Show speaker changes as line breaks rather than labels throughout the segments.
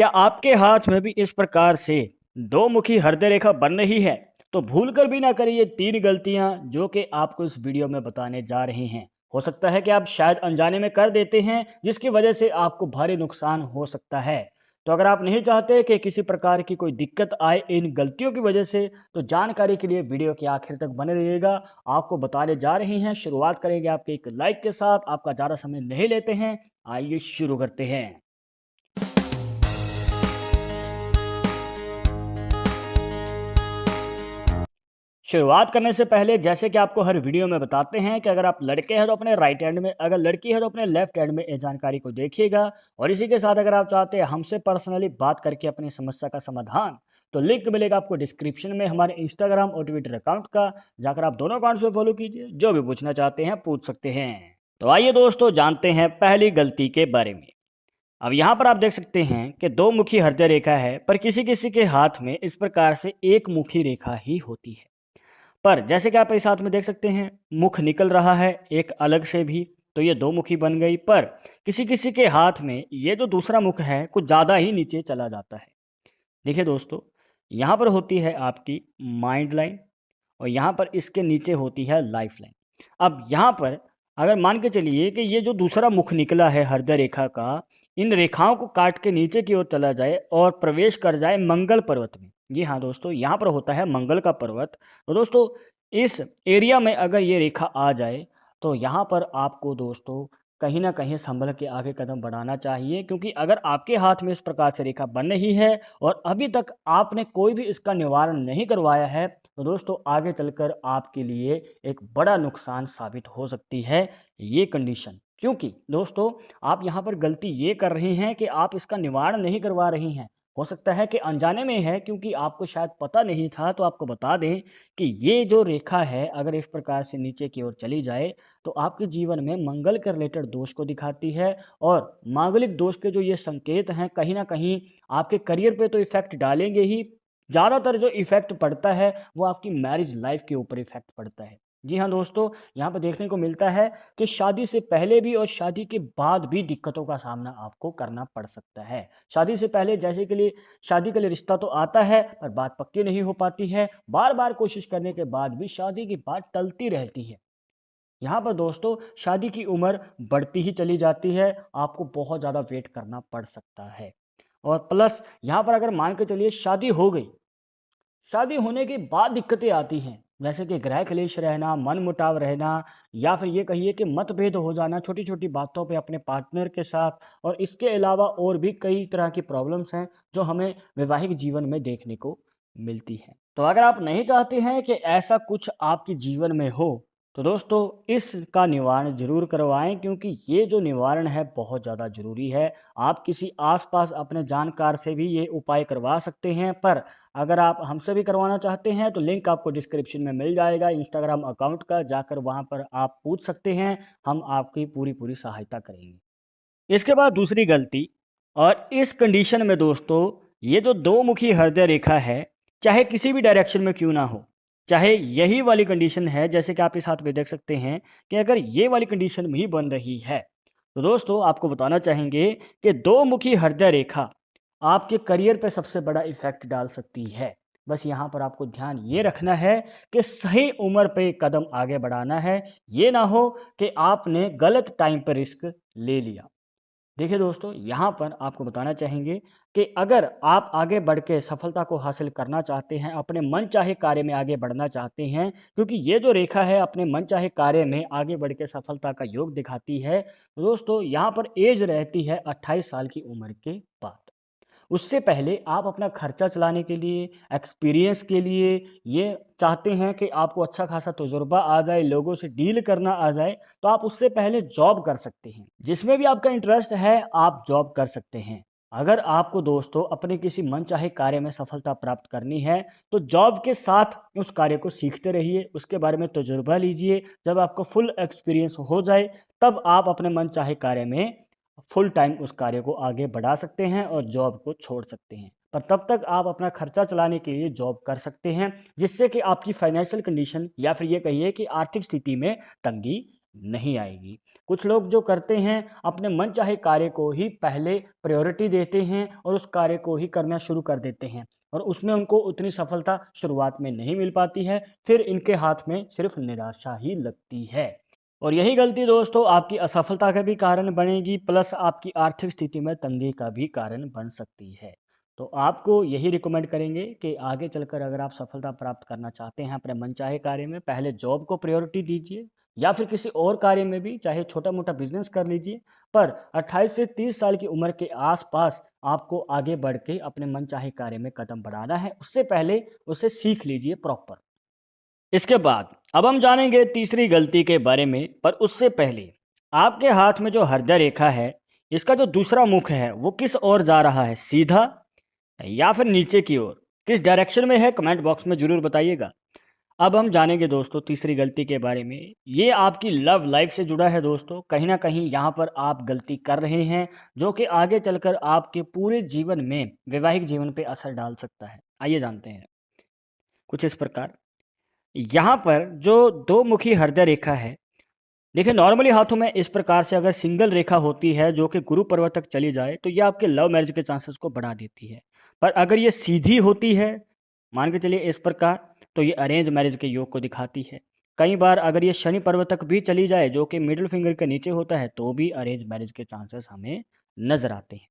क्या आपके हाथ में भी इस प्रकार से दो मुखी हृदय रेखा बन रही है? तो भूल कर भी ना करिए ये 3 गलतियां जो कि आपको इस वीडियो में बताने जा रही हैं। हो सकता है कि आप शायद अनजाने में कर देते हैं, जिसकी वजह से आपको भारी नुकसान हो सकता है। तो अगर आप नहीं चाहते कि किसी प्रकार की कोई दिक्कत आए इन गलतियों की वजह से, तो जानकारी के लिए वीडियो के आखिर तक बने रहिएगा। आपको बताने जा रही हैं, शुरुआत करेंगे आपके एक लाइक के साथ। आपका ज़्यादा समय नहीं लेते हैं, आइए शुरू करते हैं। शुरुआत करने से पहले जैसे कि आपको हर वीडियो में बताते हैं कि अगर आप लड़के हैं तो अपने राइट हैंड में, अगर लड़की है तो अपने लेफ्ट हैंड में इस जानकारी को देखिएगा। और इसी के साथ अगर आप चाहते हैं हमसे पर्सनली बात करके अपनी समस्या का समाधान, तो लिंक मिलेगा आपको डिस्क्रिप्शन में हमारे इंस्टाग्राम और ट्विटर अकाउंट का। जाकर आप दोनों अकाउंट्स पे फॉलो कीजिए, जो भी पूछना चाहते हैं पूछ सकते हैं। तो आइए दोस्तों जानते हैं पहली गलती के बारे में। अब यहाँ पर आप देख सकते हैं कि दो मुखी हृदय रेखा है, पर किसी किसी के हाथ में इस प्रकार से एक मुखी रेखा ही होती है। पर जैसे कि आप इस हाथ में देख सकते हैं मुख निकल रहा है एक अलग से भी, तो ये दो मुखी बन गई। पर किसी किसी के हाथ में ये जो दूसरा मुख है कुछ ज़्यादा ही नीचे चला जाता है। देखिए दोस्तों, यहाँ पर होती है आपकी माइंड लाइन और यहाँ पर इसके नीचे होती है लाइफ लाइन। अब यहाँ पर अगर मान के चलिए कि ये जो दूसरा मुख निकला है हृदय रेखा का, इन रेखाओं को काट के नीचे की ओर चला जाए और प्रवेश कर जाए मंगल पर्वत में। जी हाँ दोस्तों, यहाँ पर होता है मंगल का पर्वत। तो दोस्तों इस एरिया में अगर ये रेखा आ जाए, तो यहाँ पर आपको दोस्तों कहीं ना कहीं संभल के आगे कदम बढ़ाना चाहिए, क्योंकि अगर आपके हाथ में इस प्रकार से रेखा बन रही है और अभी तक आपने कोई भी इसका निवारण नहीं करवाया है, तो दोस्तों आगे चलकर आपके लिए एक बड़ा नुकसान साबित हो सकती है ये कंडीशन। क्योंकि दोस्तों आप यहाँ पर गलती ये कर रही हैं कि आप इसका निवारण नहीं करवा रही हैं। हो सकता है कि अनजाने में है, क्योंकि आपको शायद पता नहीं था। तो आपको बता दें कि ये जो रेखा है अगर इस प्रकार से नीचे की ओर चली जाए, तो आपके जीवन में मंगल के रिलेटेड दोष को दिखाती है। और मांगलिक दोष के जो ये संकेत हैं कहीं ना कहीं आपके करियर पे तो इफेक्ट डालेंगे ही। ज़्यादातर जो इफेक्ट पड़ता है वो आपकी मैरिज लाइफ के ऊपर इफेक्ट पड़ता है। जी हाँ दोस्तों, यहाँ पर देखने को मिलता है कि शादी से पहले भी और शादी के बाद भी दिक्कतों का सामना आपको करना पड़ सकता है। शादी से पहले जैसे के लिए शादी के लिए रिश्ता तो आता है, पर बात पक्की नहीं हो पाती है। बार बार कोशिश करने के बाद भी शादी की बात टलती रहती है। यहाँ पर दोस्तों शादी की उम्र बढ़ती ही चली जाती है, आपको बहुत ज़्यादा वेट करना पड़ सकता है। और प्लस यहाँ पर अगर मान के चलिए शादी हो गई, शादी होने के बाद दिक्कतें आती हैं, जैसे कि गृह क्लेश रहना, मनमुटाव रहना, या फिर ये कहिए कि मतभेद हो जाना छोटी छोटी बातों पे अपने पार्टनर के साथ। और इसके अलावा और भी कई तरह की प्रॉब्लम्स हैं जो हमें वैवाहिक जीवन में देखने को मिलती हैं। तो अगर आप नहीं चाहते हैं कि ऐसा कुछ आपके जीवन में हो, तो दोस्तों इसका निवारण जरूर करवाएं, क्योंकि ये जो निवारण है बहुत ज़्यादा ज़रूरी है। आप किसी आसपास अपने जानकार से भी ये उपाय करवा सकते हैं, पर अगर आप हमसे भी करवाना चाहते हैं तो लिंक आपको डिस्क्रिप्शन में मिल जाएगा इंस्टाग्राम अकाउंट का। जाकर वहाँ पर आप पूछ सकते हैं, हम आपकी पूरी पूरी सहायता करेंगे। इसके बाद दूसरी गलती, और इस कंडीशन में दोस्तों ये जो दो मुखी हृदय रेखा है, चाहे किसी भी डायरेक्शन में क्यों ना हो, चाहे यही वाली कंडीशन है जैसे कि आप इस हाथ में देख सकते हैं कि अगर ये वाली कंडीशन भी बन रही है, तो दोस्तों आपको बताना चाहेंगे कि दो मुखी हृदय रेखा आपके करियर पे सबसे बड़ा इफेक्ट डाल सकती है। बस यहाँ पर आपको ध्यान ये रखना है कि सही उम्र पे कदम आगे बढ़ाना है। ये ना हो कि आपने गलत टाइम पर रिस्क ले लिया। देखिए दोस्तों, यहाँ पर आपको बताना चाहेंगे कि अगर आप आगे बढ़ के सफलता को हासिल करना चाहते हैं, अपने मन चाहे कार्य में आगे बढ़ना चाहते हैं, क्योंकि ये जो रेखा है अपने मन चाहे कार्य में आगे बढ़ के सफलता का योग दिखाती है, तो दोस्तों यहाँ पर एज रहती है 28 साल की उम्र के बाद। उससे पहले आप अपना खर्चा चलाने के लिए, एक्सपीरियंस के लिए, ये चाहते हैं कि आपको अच्छा खासा तजुर्बा आ जाए, लोगों से डील करना आ जाए, तो आप उससे पहले जॉब कर सकते हैं। जिसमें भी आपका इंटरेस्ट है आप जॉब कर सकते हैं। अगर आपको दोस्तों अपने किसी मनचाहे कार्य में सफलता प्राप्त करनी है, तो जॉब के साथ उस कार्य को सीखते रहिए, उसके बारे में तजुर्बा लीजिए। जब आपको फुल एक्सपीरियंस हो जाए, तब आप अपने मनचाहे कार्य में फुल टाइम उस कार्य को आगे बढ़ा सकते हैं और जॉब को छोड़ सकते हैं। पर तब तक आप अपना खर्चा चलाने के लिए जॉब कर सकते हैं, जिससे कि आपकी फाइनेंशियल कंडीशन या फिर ये कहिए कि आर्थिक स्थिति में तंगी नहीं आएगी। कुछ लोग जो करते हैं अपने मनचाहे कार्य को ही पहले प्रायोरिटी देते हैं और उस कार्य को ही करना शुरू कर देते हैं और उसमें उनको उतनी सफलता शुरुआत में नहीं मिल पाती है, फिर इनके हाथ में सिर्फ निराशा ही लगती है। और यही गलती दोस्तों आपकी असफलता का भी कारण बनेगी, प्लस आपकी आर्थिक स्थिति में तंगी का भी कारण बन सकती है। तो आपको यही रिकमेंड करेंगे कि आगे चलकर अगर आप सफलता प्राप्त करना चाहते हैं अपने मनचाहे कार्य में, पहले जॉब को प्रायोरिटी दीजिए या फिर किसी और कार्य में भी, चाहे छोटा मोटा बिजनेस कर लीजिए, पर 28 से 30 साल की उम्र के आसपास आपको आगे बढ़ के अपने मनचाहे कार्य में कदम बढ़ाना है। उससे पहले उसे सीख लीजिए प्रॉपर। इसके बाद अब हम जानेंगे तीसरी गलती के बारे में, पर उससे पहले आपके हाथ में जो हृदय रेखा है, इसका जो दूसरा मुख है वो किस ओर जा रहा है, सीधा या फिर नीचे की ओर, किस डायरेक्शन में है, कमेंट बॉक्स में जरूर बताइएगा। अब हम जानेंगे दोस्तों तीसरी गलती के बारे में। ये आपकी लव लाइफ से जुड़ा है दोस्तों। कहीं ना कहीं यहाँ पर आप गलती कर रहे हैं जो कि आगे चलकर आपके पूरे जीवन में, वैवाहिक जीवन पे असर डाल सकता है। आइए जानते हैं। कुछ इस प्रकार यहाँ पर जो दो मुखी हृदय रेखा है, देखिए नॉर्मली हाथों में इस प्रकार से अगर सिंगल रेखा होती है जो कि गुरु पर्वत तक चली जाए तो ये आपके लव मैरिज के चांसेस को बढ़ा देती है। पर अगर ये सीधी होती है, मान के चलिए इस प्रकार, तो ये अरेंज मैरिज के योग को दिखाती है। कई बार अगर ये शनि पर्वत तक भी चली जाए जो कि मिडिल फिंगर के नीचे होता है तो भी अरेंज मैरिज के चांसेस हमें नजर आते हैं।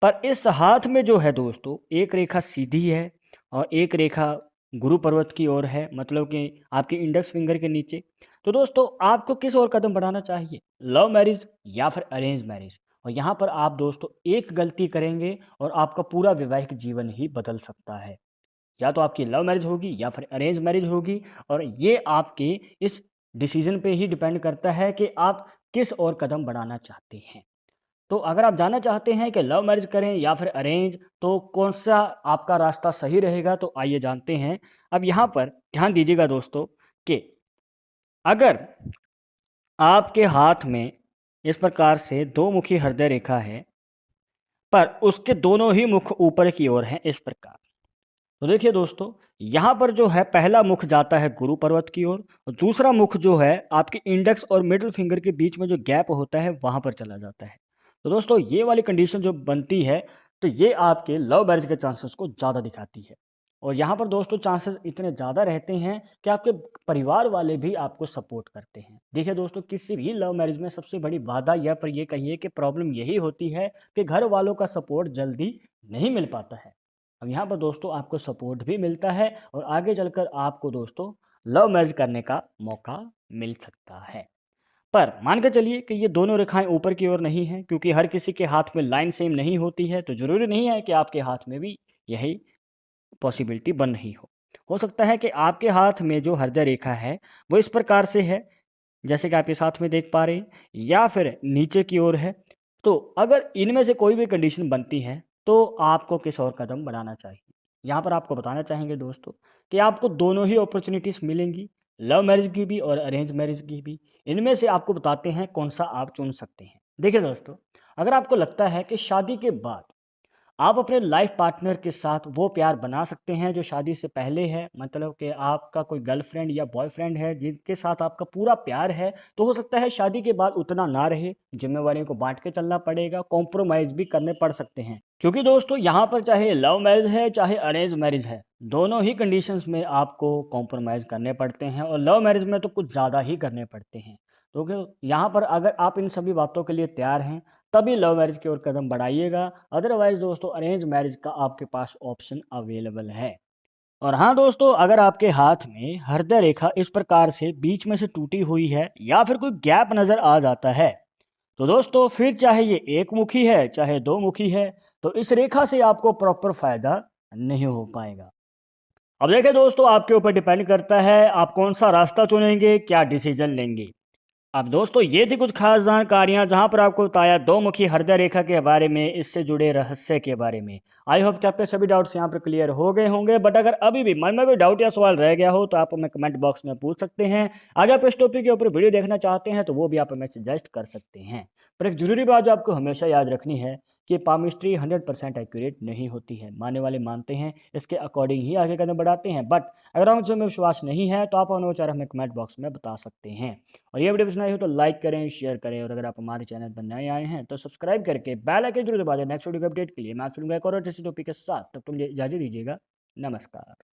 पर इस हाथ में जो है दोस्तों, एक रेखा सीधी है और एक रेखा गुरु पर्वत की ओर है, मतलब कि आपके इंडेक्स फिंगर के नीचे। तो दोस्तों आपको किस ओर कदम बढ़ाना चाहिए, लव मैरिज या फिर अरेंज मैरिज? और यहाँ पर आप दोस्तों एक गलती करेंगे और आपका पूरा वैवाहिक जीवन ही बदल सकता है। या तो आपकी लव मैरिज होगी या फिर अरेंज मैरिज होगी, और ये आपके इस डिसीजन पे ही डिपेंड करता है कि आप किस ओर कदम बढ़ाना चाहते हैं। तो अगर आप जानना चाहते हैं कि लव मैरिज करें या फिर अरेंज, तो कौन सा आपका रास्ता सही रहेगा, तो आइए जानते हैं। अब यहाँ पर ध्यान दीजिएगा दोस्तों कि अगर आपके हाथ में इस प्रकार से दो मुखी हृदय रेखा है, पर उसके दोनों ही मुख ऊपर की ओर हैं इस प्रकार, तो देखिए दोस्तों यहाँ पर जो है पहला मुख जाता है गुरु पर्वत की ओर और दूसरा मुख जो है आपके इंडेक्स और मिडिल फिंगर के बीच में जो गैप होता है वहां पर चला जाता है। तो दोस्तों ये वाली कंडीशन जो बनती है, तो ये आपके लव मैरिज के चांसेस को ज़्यादा दिखाती है। और यहाँ पर दोस्तों चांसेस इतने ज़्यादा रहते हैं कि आपके परिवार वाले भी आपको सपोर्ट करते हैं। देखिए दोस्तों किसी भी लव मैरिज में सबसे बड़ी बाधा या पर ये कहिए कि प्रॉब्लम यही होती है कि घर वालों का सपोर्ट जल्दी नहीं मिल पाता है। अब यहाँ पर दोस्तों आपको सपोर्ट भी मिलता है और आगे चलकर आपको दोस्तों लव मैरिज करने का मौका मिल सकता है। पर मान के चलिए कि ये दोनों रेखाएं ऊपर की ओर नहीं हैं, क्योंकि हर किसी के हाथ में लाइन सेम नहीं होती है, तो जरूरी नहीं है कि आपके हाथ में भी यही पॉसिबिलिटी बन रही हो सकता है कि आपके हाथ में जो हृदय रेखा है वो इस प्रकार से है जैसे कि आप इस हाथ में देख पा रहे हैं, या फिर नीचे की ओर है। तो अगर इनमें से कोई भी कंडीशन बनती है तो आपको किस और कदम बढ़ाना चाहिए। यहाँ पर आपको बताना चाहेंगे दोस्तों कि आपको दोनों ही अपॉर्चुनिटीज़ मिलेंगी, लव मैरिज की भी और अरेंज मैरिज की भी। इनमें से आपको बताते हैं कौन सा आप चुन सकते हैं। देखिए दोस्तों, अगर आपको लगता है कि शादी के बाद आप अपने लाइफ पार्टनर के साथ वो प्यार बना सकते हैं जो शादी से पहले है, मतलब कि आपका कोई गर्लफ्रेंड या बॉयफ्रेंड है जिनके साथ आपका पूरा प्यार है, तो हो सकता है शादी के बाद उतना ना रहे, जिम्मेवारियों को बांट के चलना पड़ेगा, कॉम्प्रोमाइज़ भी करने पड़ सकते हैं। क्योंकि दोस्तों यहाँ पर चाहे लव मैरिज है चाहे अरेंज मैरिज है, दोनों ही कंडीशंस में आपको कॉम्प्रोमाइज़ करने पड़ते हैं और लव मैरिज में तो कुछ ज़्यादा ही करने पड़ते हैं। तो यहाँ पर अगर आप इन सभी बातों के लिए तैयार हैं तभी लव मैरिज की ओर कदम बढ़ाइएगा, अदरवाइज दोस्तों अरेंज मैरिज का आपके पास ऑप्शन अवेलेबल है। और हाँ दोस्तों, अगर आपके हाथ में हृदय रेखा इस प्रकार से बीच में से टूटी हुई है या फिर कोई गैप नजर आ जाता है, तो दोस्तों फिर चाहे ये एक मुखी है चाहे दो मुखी है, तो इस रेखा से आपको प्रॉपर फायदा नहीं हो पाएगा। अब देखिए दोस्तों, आपके ऊपर डिपेंड करता है आप कौन सा रास्ता चुनेंगे, क्या डिसीजन लेंगे। अब दोस्तों ये थी कुछ खास जानकारियां जहां पर आपको बताया दो मुखी हृदय रेखा के बारे में, इससे जुड़े रहस्य के बारे में। आई होप कि आपके सभी डाउट्स यहां पर क्लियर हो गए होंगे, बट अगर अभी भी मन में कोई डाउट या सवाल रह गया हो तो आप हमें कमेंट बॉक्स में पूछ सकते हैं। आगे आप इस टॉपिक के ऊपर वीडियो देखना चाहते हैं तो वो भी आप हमें सजेस्ट कर सकते हैं। पर एक जरूरी बात जो आपको हमेशा याद रखनी है कि पामिस्ट्री 100% एक्यूरेट नहीं होती है। मानने वाले मानते हैं, इसके अकॉर्डिंग ही आगे कदम बढ़ाते हैं। बट अगर आपको में विश्वास नहीं है तो आप अपने विचार हमें कमेंट बॉक्स में बता सकते हैं। और ये वीडियो पसंद आई हो तो लाइक करें, शेयर करें, और अगर आप हमारे चैनल पर नए आए हैं तो सब्सक्राइब करके बेल आइकन जरूर दबा दें नेक्स्ट वीडियो के अपडेट के लिए। मैं आप सुनूंगा एक और अच्छे टॉपिक के साथ, तब तुम इजाजत दीजिएगा। नमस्कार।